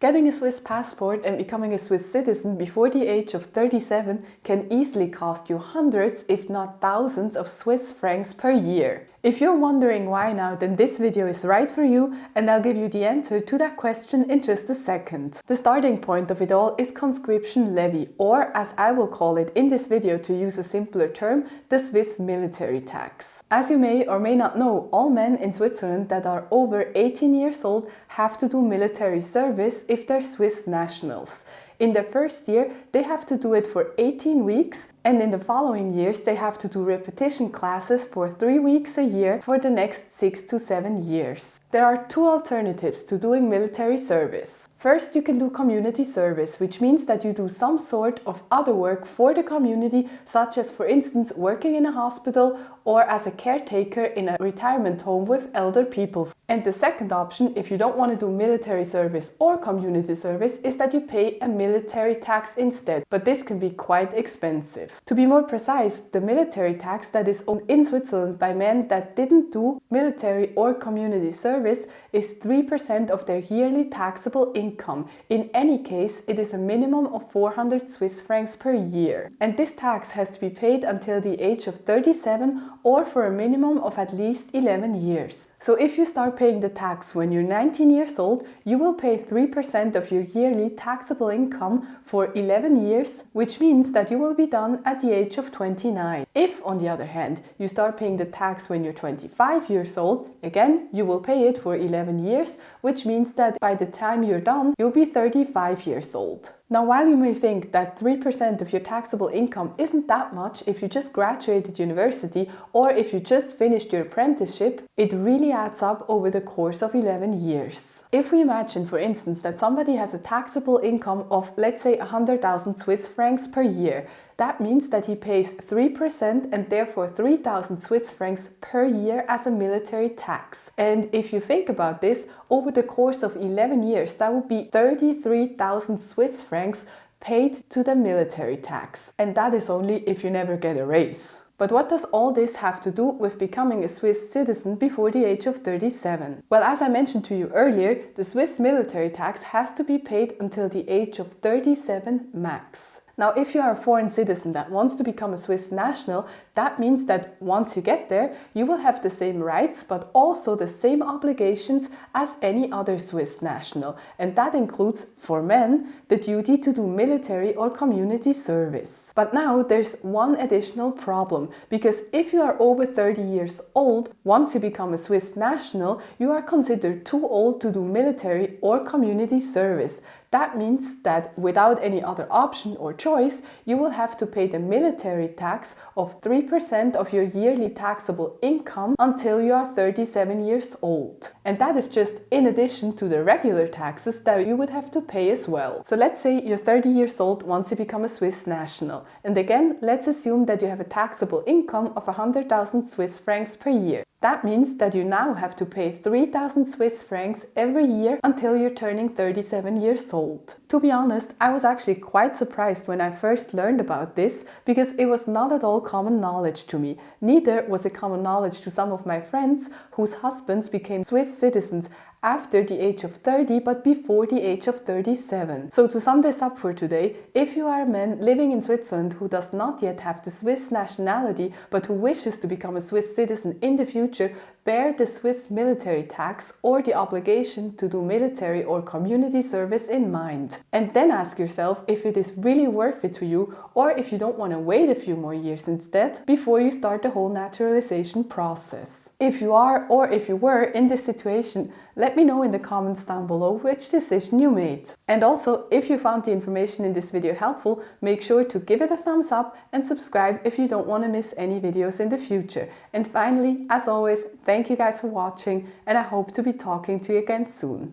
Getting a Swiss passport and becoming a Swiss citizen before the age of 37 can easily cost you hundreds, if not thousands, of Swiss francs per year. If you're wondering why now, then this video is right for you, and I'll give you the answer to that question in just a second. The starting point of it all is conscription levy, or as I will call it in this video to use a simpler term, the Swiss military tax. As you may or may not know, all men in Switzerland that are over 18 years old have to do military service if they're Swiss nationals. In their first year, they have to do it for 18 weeks, and in the following years, they have to do repetition classes for 3 weeks a year for the next 6 to 7 years. There are two alternatives to doing military service. First, you can do community service, which means that you do some sort of other work for the community, such as, for instance, working in a hospital or as a caretaker in a retirement home with elder people. And the second option, if you don't want to do military service or community service, is that you pay a military tax instead, but this can be quite expensive. To be more precise, the military tax that is owed in Switzerland by men that didn't do military or community service is 3% of their yearly taxable income. In any case, it is a minimum of 400 Swiss francs per year. And this tax has to be paid until the age of 37 or for a minimum of at least 11 years. So if you start paying the tax when you're 19 years old, you will pay 3% of your yearly taxable income for 11 years, which means that you will be done at the age of 29. If, on the other hand, you start paying the tax when you're 25 years old, again, you will pay it for 11 years, which means that by the time you're done, you'll be 35 years old. Now, while you may think that 3% of your taxable income isn't that much if you just graduated university or if you just finished your apprenticeship, it really adds up over the course of 11 years. If we imagine, for instance, that somebody has a taxable income of, let's say, 100,000 Swiss francs per year, that means that he pays 3% and therefore 3,000 Swiss francs per year as a military tax. And if you think about this, over the course of 11 years, that would be 33,000 Swiss francs paid to the military tax. And that is only if you never get a raise. But what does all this have to do with becoming a Swiss citizen before the age of 37? Well, as I mentioned to you earlier, the Swiss military tax has to be paid until the age of 37 max. Now, if you are a foreign citizen that wants to become a Swiss national, that means that once you get there, you will have the same rights, but also the same obligations as any other Swiss national. And that includes, for men, the duty to do military or community service. But now there's one additional problem, because if you are over 30 years old, once you become a Swiss national, you are considered too old to do military or community service. That means that without any other option or choice, you will have to pay the military tax of 3% of your yearly taxable income until you are 37 years old. And that is just in addition to the regular taxes that you would have to pay as well. So let's say you're 30 years old once you become a Swiss national. And again, let's assume that you have a taxable income of 100,000 Swiss francs per year. That means that you now have to pay 3,000 Swiss francs every year until you're turning 37 years old. To be honest, I was actually quite surprised when I first learned about this, because it was not at all common knowledge to me. Neither was it common knowledge to some of my friends whose husbands became Swiss citizens after the age of 30 but before the age of 37. So to sum this up for today, if you are a man living in Switzerland who does not yet have the Swiss nationality but who wishes to become a Swiss citizen in the future, bear the Swiss military tax or the obligation to do military or community service in mind. And then ask yourself if it is really worth it to you, or if you don't want to wait a few more years instead before you start the whole naturalization process. If you are or if you were in this situation, let me know in the comments down below which decision you made. And also, if you found the information in this video helpful, make sure to give it a thumbs up and subscribe if you don't want to miss any videos in the future. And finally, as always, thank you guys for watching, and I hope to be talking to you again soon.